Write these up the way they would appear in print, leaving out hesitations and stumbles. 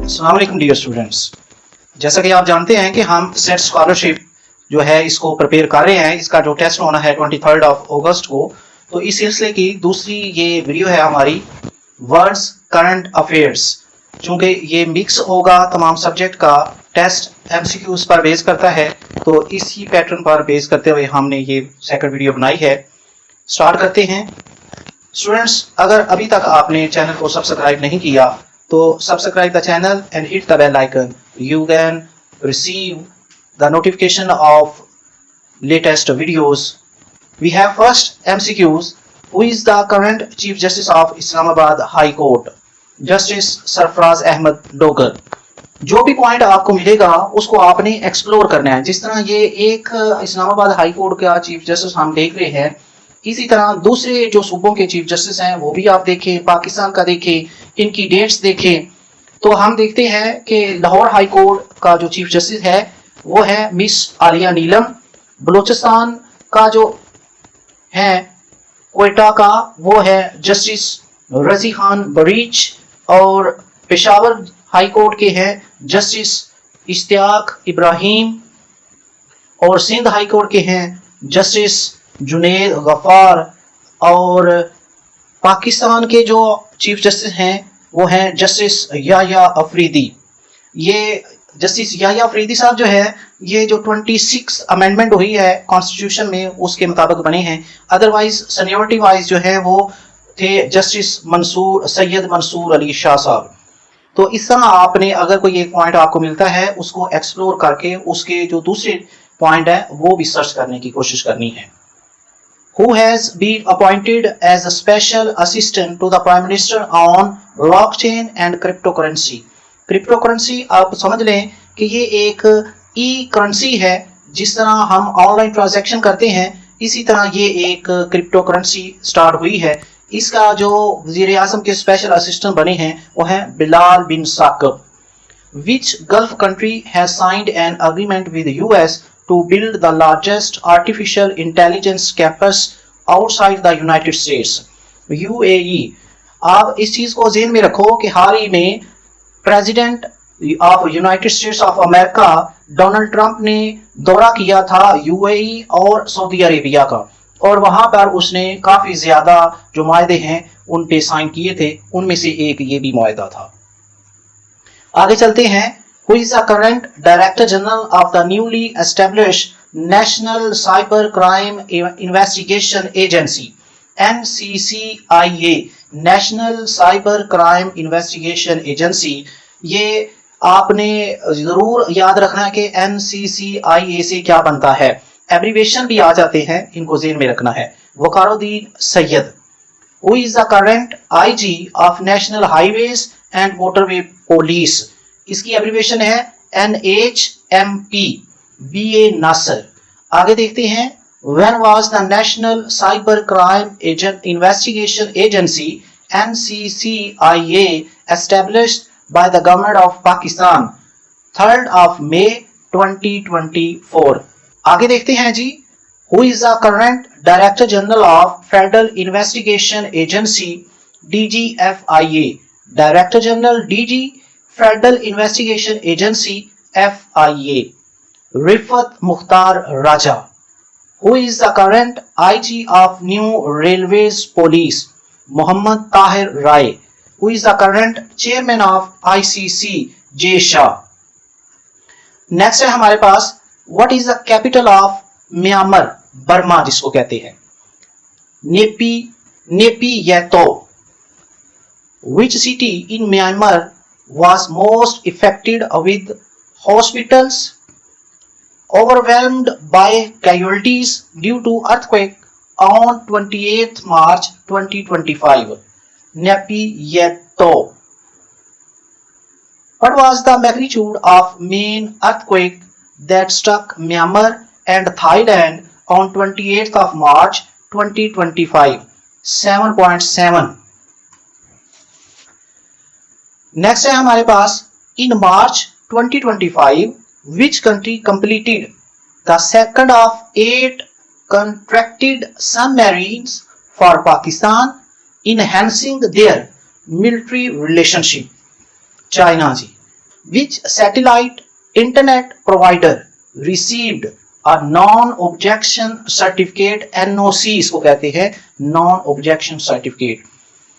अस्सलाम वालेकुम dear students. जैसा कि आप जानते हैं कि हम सेट स्कॉलरशिप जो है इसको प्रिपेयर कर रहे हैं। इसका जो टेस्ट होना है 23 अगस्त को। तो इस सिलसिले की दूसरी ये वीडियो है हमारी वर्ड्स करंट अफेयर्स। चूंकि ये मिक्स होगा तमाम सब्जेक्ट का, टेस्ट एमसीक्यूज पर बेस करता है, तो इसी पैटर्न पर बेस करते हुए हमने ये सेकंड वीडियो बनाई है। स्टार्ट करते हैं। स्टूडेंट्स, अगर अभी तक आपने चैनल को सब्सक्राइब नहीं किया तो subscribe the channel and hit the bell icon. You can receive the notification of latest videos. We have first MCQs. Who is the current Chief Justice of Islamabad High Court? Justice Sarfaraz Ahmed Dogar. जो भी point आपको मिलेगा उसको आपने explore करना है। जिस तरह ये एक इस्लामाबाद हाई कोर्ट का चीफ जस्टिस हम देख रहे हैं, इसी तरह दूसरे जो सूबों के चीफ जस्टिस हैं वो भी आप देखें, पाकिस्तान का देखें, इनकी डेट्स देखें। तो हम देखते हैं कि लाहौर हाई कोर्ट का जो चीफ जस्टिस है वो है मिस आलिया नीलम। बलूचिस्तान का जो है क्वेटा का वो है जस्टिस रजी खान बरीच, और पेशावर हाई कोर्ट के हैं जस्टिस इश्तियाक इब्राहिम, और सिंध हाई कोर्ट के हैं जस्टिस जुनेद गफार, और पाकिस्तान के जो चीफ जस्टिस हैं वो हैं जस्टिस याया अफरीदी। ये जस्टिस याया अफरीदी साहब जो है ये जो 26 अमेंडमेंट हुई है कॉन्स्टिट्यूशन में उसके मुताबिक बने हैं। अदरवाइज सीनियरिटी वाइज जो है वो थे जस्टिस सैयद मंसूर अली शाह साहब। तो इस तरह आपने अगर कोई एक पॉइंट आपको मिलता है उसको एक्सप्लोर करके उसके जो दूसरे पॉइंट है वो भी सर्च करने की कोशिश करनी है। Who has been appointed as a special assistant to the Prime Minister on blockchain and cryptocurrency? Cryptocurrency आप समझ लें कि ये एक ई करेंसी है। जिस तरह हम ऑनलाइन ट्रांजैक्शन करते हैं इसी तरह ये एक क्रिप्टोकरेंसी स्टार्ट हुई है। इसका जो वज़ीर आज़म के स्पेशल असिस्टेंट बने हैं वो हैं बिलाल बिन Saqib. Which Gulf country has signed an agreement with US to build the largest artificial intelligence campus outside the United States? UAE। आप इस चीज को ज़हन में रखो कि हाल ही में president of United states of America Donald Trump ने दौरा किया था यूएई और सऊदी अरेबिया का, और वहां पर उसने काफी ज्यादा जो मायदे हैं उन पे साइन किए थे। उनमें से एक ये भी मायदा था। आगे चलते हैं। Who is the current Director General of the newly established National Cyber Crime Investigation Agency NCCIA? National Cyber Crime Investigation Agency। ये आपने जरूर याद रखना है कि NCCIA से क्या बनता है। एब्रीवेशन भी आ जाते हैं, इनको ज़हन में रखना है। वकारुद्दीन Syed. Who is the current IG of National Highways and Motorway Police? इसकी एब्रीवेशन है NHMP। BA नासर। आगे देखते हैं। When was the National Cyber Crime Investigation Agency NCCIA established by the government of Pakistan? 3rd of May 2024। आगे देखते हैं जी। Who is the current Director General of Federal Investigation Agency DGFIA? Director General DG Federal Investigation Agency FIA। Rifat Mukhtar Raja. Who is the current IG of New Railways Police? Muhammad Tahir Rai. Who is the current Chairman of ICC? Jay Shah. Next है हमारे पास What is the capital of Myanmar? Burma जिसको कहते हैं। Naypyidaw. Which city in Myanmar was most affected with hospitals overwhelmed by casualties due to earthquake on 28th March 2025? Nepiyeto. What was the magnitude of main earthquake that struck Myanmar and Thailand on 28th of March 2025? 7.7। Next है हमारे पास इन मार्च 2025 which country completed the second of 8 contracted submarines for Pakistan enhancing their military relationship? China जी। Which satellite internet provider received a non-objection certificate, NOC इसको कहते हैं, non-objection certificate,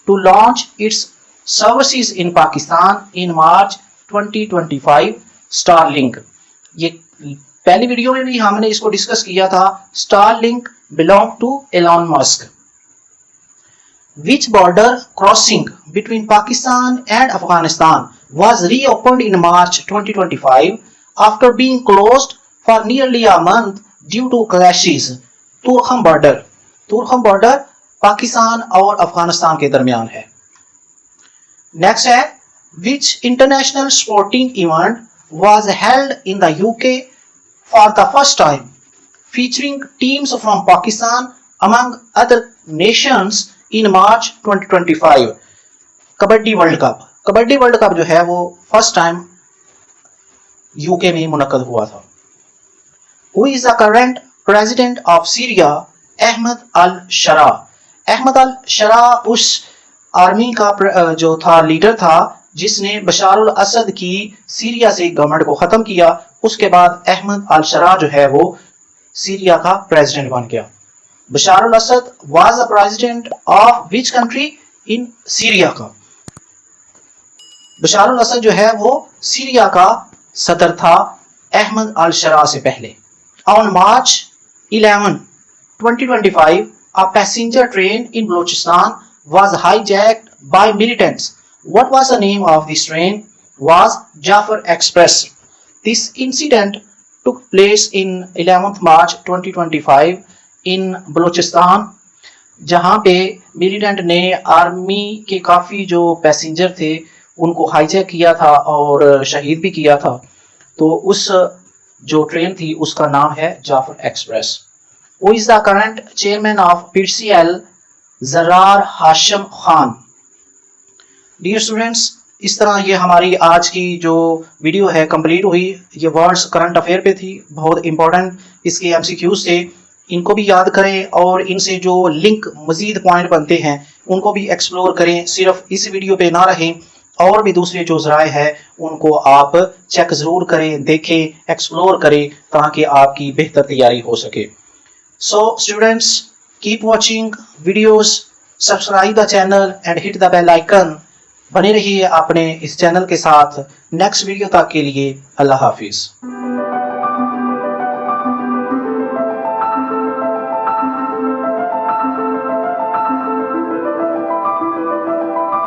to launch its services in Pakistan in March 2025? Starlink. ये पहली video में भी हमने इसको डिस्कस किया था. Starlink belong to Elon Musk. Which border crossing between Pakistan and Afghanistan was reopened in March 2025 after being closed for nearly a month due to clashes? Torkham border. Torkham border Pakistan और अफगानिस्तान के दरमियान है. नेक्स्ट है, which international sporting event was held in the UK for the first time featuring teams from Pakistan among other nations in March 2025? Kabaddi world cup. Kabaddi world cup जो है वो first time UK में मुनक्कद हुआ था. Who is the current president of Syria? Ahmad अल शरा. अहमद अल शरा उस army का जो था लीडर था जिसने बशार अल असद की सीरिया से गवर्नमेंट को खत्म किया. उसके बाद अहमद अल शरा जो है वो सीरिया का प्रेसिडेंट बन गया. Bashar al Assad was the president of which country? In Syria का. बशार अल असद जो है वो सीरिया का सदर था अहमद अल शरा से पहले. On March 11, 2025, a passenger train in Balochistan was hijacked by militants. What was the name of this train? Was Jafar Express. This incident took place in 11th March 2025 in Balochistan, जहां पे militant ने army के काफ़ी जो passenger थे उनको hijack किया था और शहीद भी किया था. तो उस जो ट्रेन थी उसका नाम है Jafar express. Who is the current chairman of PCL? Zarar Hashim Khan. Dear students, इस तरह ये हमारी आज की जो वीडियो है कंप्लीट हुई. ये वर्ड्स करंट अफेयर पे थी, बहुत इंपॉर्टेंट इसके MCQs थे. इनको भी याद करें और इनसे जो लिंक मजीद पॉइंट बनते हैं उनको भी एक्सप्लोर करें. सिर्फ इस वीडियो पे ना रहें, और भी दूसरे जो ज़राए हैं उनको आप चेक ज़रूर करें, देखें, एक्सप्लोर करें ताकि आपकी बेहतर तैयारी हो सके. So students, keep watching videos, subscribe the channel and hit the bell icon. बने रहिए अपने इस चैनल के साथ. नेक्स्ट वीडियो तक के लिए अल्लाह हाफिज़.